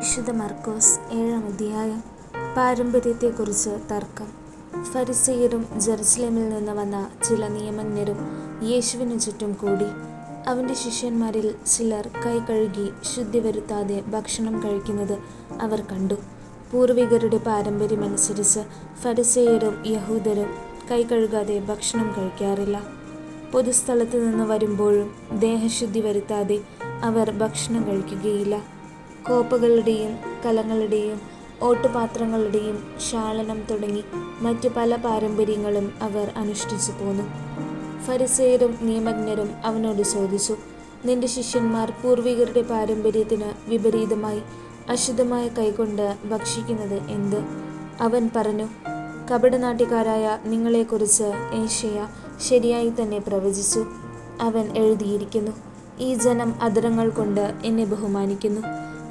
വിശുദ്ധ മർക്കോസ് 7-ാം അധ്യായം. പാരമ്പര്യത്തെക്കുറിച്ച് തർക്കം. ഫരിസേയരും ജെറുസലേമിൽ നിന്ന് വന്ന ചില നിയമജ്ഞരും യേശുവിനു ചുറ്റും കൂടി. അവൻ്റെ ശിഷ്യന്മാരിൽ ചിലർ കൈ കഴുകി ശുദ്ധി വരുത്താതെ ഭക്ഷണം കഴിക്കുന്നത് അവർ കണ്ടു. പൂർവികരുടെ പാരമ്പര്യമനുസരിച്ച് ഫരിസേയരും യഹൂദരും കൈ കഴുകാതെ ഭക്ഷണം കഴിക്കാറില്ല. പൊതുസ്ഥലത്ത് നിന്ന് വരുമ്പോഴും ദേഹശുദ്ധി വരുത്താതെ അവർ ഭക്ഷണം കഴിക്കുകയില്ല. കോപ്പകളുടെയും കലങ്ങളുടെയും ഓട്ടുപാത്രങ്ങളുടെയും ക്ഷാളനം തുടങ്ങി മറ്റു പല പാരമ്പര്യങ്ങളും അവർ അനുഷ്ഠിച്ചു പോന്നു. ഫരിസേയരും നിയമജ്ഞരും അവനോട് ചോദിച്ചു, നിന്റെ ശിഷ്യന്മാർ പൂർവികരുടെ പാരമ്പര്യത്തിന് വിപരീതമായി അശുദ്ധമായ കൈകൊണ്ട് ഭക്ഷിക്കുന്നത് എന്ത്? അവൻ പറഞ്ഞു, കപടനാട്യക്കാരായ നിങ്ങളെക്കുറിച്ച് ഏശയ്യാ ശരിയായി തന്നെ പ്രവചിച്ചു. അവൻ എഴുതിയിരിക്കുന്നു, ഈ ജനം അധരങ്ങൾ കൊണ്ട് എന്നെ ബഹുമാനിക്കുന്നു,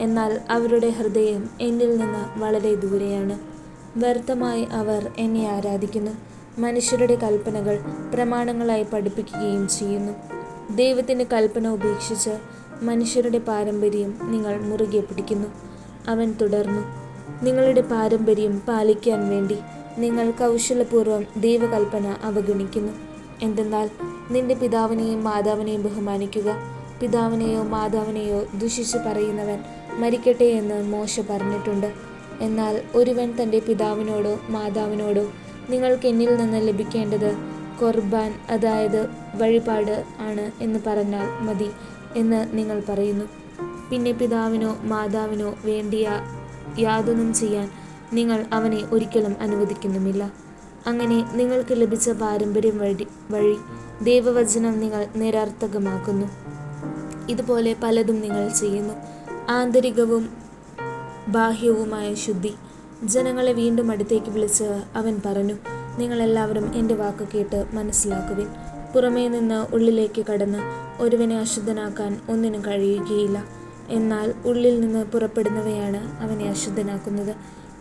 എന്നാൽ അവരുടെ ഹൃദയം എന്നിൽ നിന്ന് വളരെ ദൂരെയാണ്. വ്യർത്ഥമായി അവർ എന്നെ ആരാധിക്കുന്നു, മനുഷ്യരുടെ കൽപ്പനകൾ പ്രമാണങ്ങളായി പഠിപ്പിക്കുകയും ചെയ്യുന്നു. ദൈവത്തിൻ്റെ കൽപ്പന ഉപേക്ഷിച്ച് മനുഷ്യരുടെ പാരമ്പര്യം നിങ്ങൾ മുറുകെ പിടിക്കുന്നു. അവൻ തുടർന്നു, നിങ്ങളുടെ പാരമ്പര്യം പാലിക്കാൻ വേണ്ടി നിങ്ങൾ കൗശലപൂർവ്വം ദൈവകൽപ്പന അവഗണിക്കുന്നു. എന്തെന്നാൽ നിന്റെ പിതാവിനെയും മാതാവിനെയും ബഹുമാനിക്കുക, പിതാവിനെയോ മാതാവിനെയോ ദുഷിച്ച് പറയുന്നവൻ മരിക്കട്ടെ എന്ന് മോശ പറഞ്ഞിട്ടുണ്ട്. എന്നാൽ ഒരുവൻ തൻ്റെ പിതാവിനോടോ മാതാവിനോടോ നിങ്ങൾക്ക് എന്നിൽ നിന്ന് ലഭിക്കേണ്ടത് ഖുർബാൻ, അതായത് വഴിപാട് ആണ് എന്ന് പറഞ്ഞാൽ മതി എന്ന് നിങ്ങൾ പറയുന്നു. പിന്നെ പിതാവിനോ മാതാവിനോ വേണ്ടിയ യാതൊന്നും ചെയ്യാൻ നിങ്ങൾ അവനെ ഒരിക്കലും അനുവദിക്കുന്നുമില്ല. അങ്ങനെ നിങ്ങൾക്ക് ലഭിച്ച പാരമ്പര്യം വഴി ദൈവവചനം നിങ്ങൾ നിരർത്ഥകമാക്കുന്നു. ഇതുപോലെ പലതും നിങ്ങൾ ചെയ്യുന്നു. ആന്തരികവും ബാഹ്യവുമായ ശുദ്ധി. ജനങ്ങളെ വീണ്ടും അടുത്തേക്ക് വിളിച്ച് അവൻ പറഞ്ഞു, നിങ്ങളെല്ലാവരും എൻ്റെ വാക്ക് കേട്ട് മനസ്സിലാക്കുവിൻ. പുറമേ നിന്ന് ഉള്ളിലേക്ക് കടന്ന് ഒരുവനെ അശുദ്ധനാക്കാൻ ഒന്നിനും കഴിയുകയില്ല. എന്നാൽ ഉള്ളിൽ നിന്ന് പുറപ്പെടുന്നവയാണ് അവനെ അശുദ്ധനാക്കുന്നത്.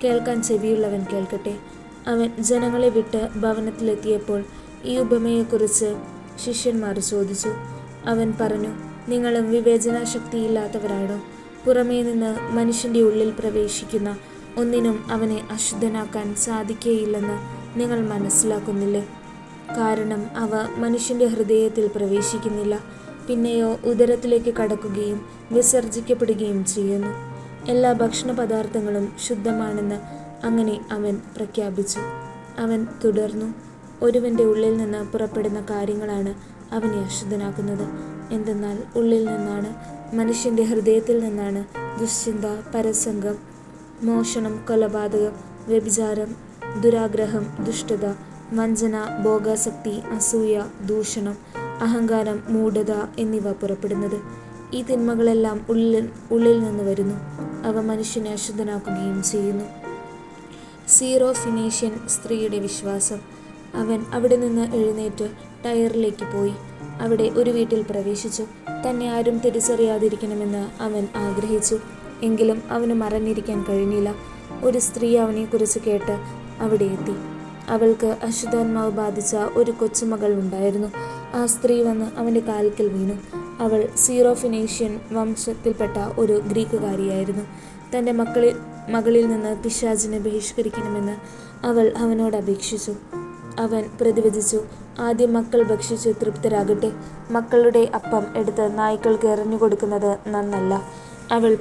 കേൾക്കാൻ ചെവിയുള്ളവൻ കേൾക്കട്ടെ. അവൻ ജനങ്ങളെ വിട്ട് ഭവനത്തിലെത്തിയപ്പോൾ ഈ ഉപമയെക്കുറിച്ച് ശിഷ്യന്മാർ ചോദിച്ചു. അവൻ പറഞ്ഞു, നിങ്ങളും വിവേചനാശക്തിയില്ലാത്തവരാണോ? പുറമേ നിന്ന് മനുഷ്യൻ്റെ ഉള്ളിൽ പ്രവേശിക്കുന്ന ഒന്നിനും അവനെ അശുദ്ധനാക്കാൻ സാധിക്കുകയില്ലെന്ന് നിങ്ങൾ മനസ്സിലാക്കുന്നില്ലേ? കാരണം അവ മനുഷ്യൻ്റെ ഹൃദയത്തിൽ പ്രവേശിക്കുന്നില്ല, പിന്നെയോ ഉദരത്തിലേക്ക് കടക്കുകയും വിസർജിക്കപ്പെടുകയും ചെയ്യുന്നു. എല്ലാ ഭക്ഷണ പദാർത്ഥങ്ങളും ശുദ്ധമാണെന്ന് അങ്ങനെ അവൻ പ്രഖ്യാപിച്ചു. അവൻ തുടർന്നു, ഒരുവൻ്റെ ഉള്ളിൽ നിന്ന് പുറപ്പെടുന്ന കാര്യങ്ങളാണ് അവനെ അശുദ്ധനാക്കുന്നത്. എന്തെന്നാൽ ഉള്ളിൽ നിന്നാണ്, മനുഷ്യൻ്റെ ഹൃദയത്തിൽ നിന്നാണ് ദുശ്ചിന്ത, പരസംഗം, മോഷണം, കൊലപാതകം, വ്യഭിചാരം, ദുരാഗ്രഹം, ദുഷ്ടത, വഞ്ചന, ഭോഗാസക്തി, അസൂയ, ദൂഷണം, അഹങ്കാരം, മൂഢത എന്നിവ പുറപ്പെടുന്നത്. ഈ തിന്മകളെല്ലാം ഉള്ളിൽ നിന്ന് വരുന്നു. അവ മനുഷ്യനെ അശുദ്ധനാക്കുകയും ചെയ്യുന്നു. സീറോഫിനീഷ്യൻ സ്ത്രീയുടെ വിശ്വാസം. അവൻ അവിടെ നിന്ന് എഴുന്നേറ്റ് ടയറിലേക്ക് പോയി. അവിടെ ഒരു വീട്ടിൽ പ്രവേശിച്ചു. തന്നെ ആരും തിരിച്ചറിയാതിരിക്കണമെന്ന് അവൻ ആഗ്രഹിച്ചു. എങ്കിലും അവന് മറഞ്ഞിരിക്കാൻ കഴിഞ്ഞില്ല. ഒരു സ്ത്രീ അവനെക്കുറിച്ച് കേട്ട് അവിടെ എത്തി. അവൾക്ക് അശുദ്ധാത്മാവ് ബാധിച്ച ഒരു കൊച്ചുമകൾ ഉണ്ടായിരുന്നു. ആ സ്ത്രീ വന്ന് അവൻ്റെ കാൽക്കൽ വീണു. അവൾ സീറോഫിനീഷ്യൻ വംശത്തിൽപ്പെട്ട ഒരു ഗ്രീക്കുകാരിയായിരുന്നു. തൻ്റെ മകളിൽ നിന്ന് പിശാചിനെ ബഹിഷ്കരിക്കണമെന്ന് അവൾ അവനോട് അപേക്ഷിച്ചു. അവൻ പ്രതിവചിച്ചു, ആദ്യം മക്കൾ ഭക്ഷിച്ച് തൃപ്തരാകട്ടെ. മക്കളുടെ അപ്പം എടുത്ത് നായ്ക്കൾക്ക് എറിഞ്ഞു കൊടുക്കുന്നത് നന്നല്ല. അവൾ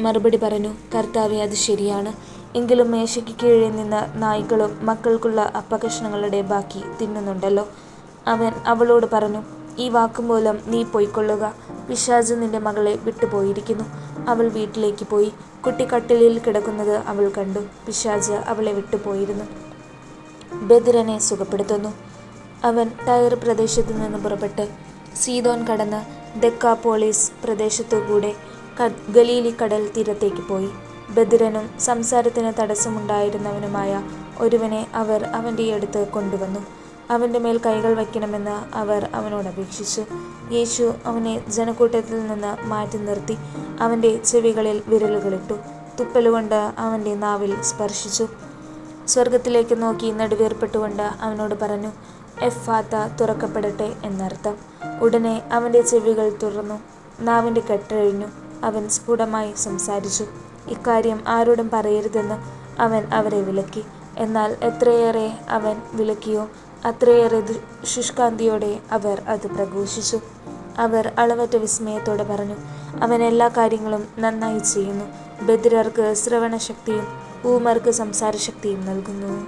മറുപടി പറഞ്ഞു, കർത്താവേ, അത് ശരിയാണ്. എങ്കിലും മേശയ്ക്ക് കീഴിൽ നിന്ന് നായ്ക്കളും മക്കൾക്കുള്ള അപ്പകഷ്ണങ്ങളുടെ ബാക്കി തിന്നുന്നുണ്ടല്ലോ. അവൻ അവളോട് പറഞ്ഞു, ഈ വാക്കുമൂലം നീ പൊയ്ക്കൊള്ളുക. പിശാച് നിന്റെ മകളെ വിട്ടുപോയിരിക്കുന്നു. അവൾ വീട്ടിലേക്ക് പോയി. കുട്ടി കട്ടിലിൽ കിടക്കുന്നത് അവൾ കണ്ടു. പിശാച് അവളെ വിട്ടുപോയിരുന്നു. ബധിരനെ സുഖപ്പെടുത്തുന്നു. അവൻ ടയർ പ്രദേശത്തു നിന്ന് പുറപ്പെട്ട് സീദോൻ കടന്ന് ദെക്കാപോളിസ് പ്രദേശത്തുകൂടെ ഗലീലി കടൽ തീരത്തേക്ക് പോയി. ബധിരനും സംസാരത്തിന് തടസ്സമുണ്ടായിരുന്നവനുമായ ഒരുവനെ അവർ അവൻ്റെ അടുത്ത് കൊണ്ടുവന്നു. അവൻ്റെ മേൽ കൈകൾ വയ്ക്കണമെന്ന് അവർ അവനോട് അപേക്ഷിച്ചു. യേശു അവനെ ജനക്കൂട്ടത്തിൽ നിന്ന് മാറ്റി നിർത്തി അവൻ്റെ ചെവികളിൽ വിരലുകളിട്ടു. തുപ്പലുകൊണ്ട് അവൻ്റെ നാവിൽ സ്പർശിച്ചു. സ്വർഗത്തിലേക്ക് നോക്കി നെടുവീർപ്പെട്ടുകൊണ്ട് അവനോട് പറഞ്ഞു, എഫ്ഫാത്ത, തുറക്കപ്പെടട്ടെ എന്നർത്ഥം. ഉടനെ അവൻ്റെ ചെവികൾ തുറന്നു, നാവിൻ്റെ കെട്ടഴിഞ്ഞു. അവൻ സ്ഫുടമായി സംസാരിച്ചു. ഇക്കാര്യം ആരോടും പറയരുതെന്ന് അവൻ അവരെ വിലക്കി. എന്നാൽ എത്രയേറെ അവൻ വിലക്കിയോ അത്രയേറെ ശുഷ്കാന്തിയോടെ അവർ അത് പ്രഘോഷിച്ചു. അവർ അളവറ്റ വിസ്മയത്തോടെ പറഞ്ഞു, അവൻ എല്ലാ കാര്യങ്ങളും നന്നായി ചെയ്യുന്നു. ബധിരർക്ക് ശ്രവണശക്തിയും ഊമർക്ക് സംസാരശക്തിയും നൽകുന്നു.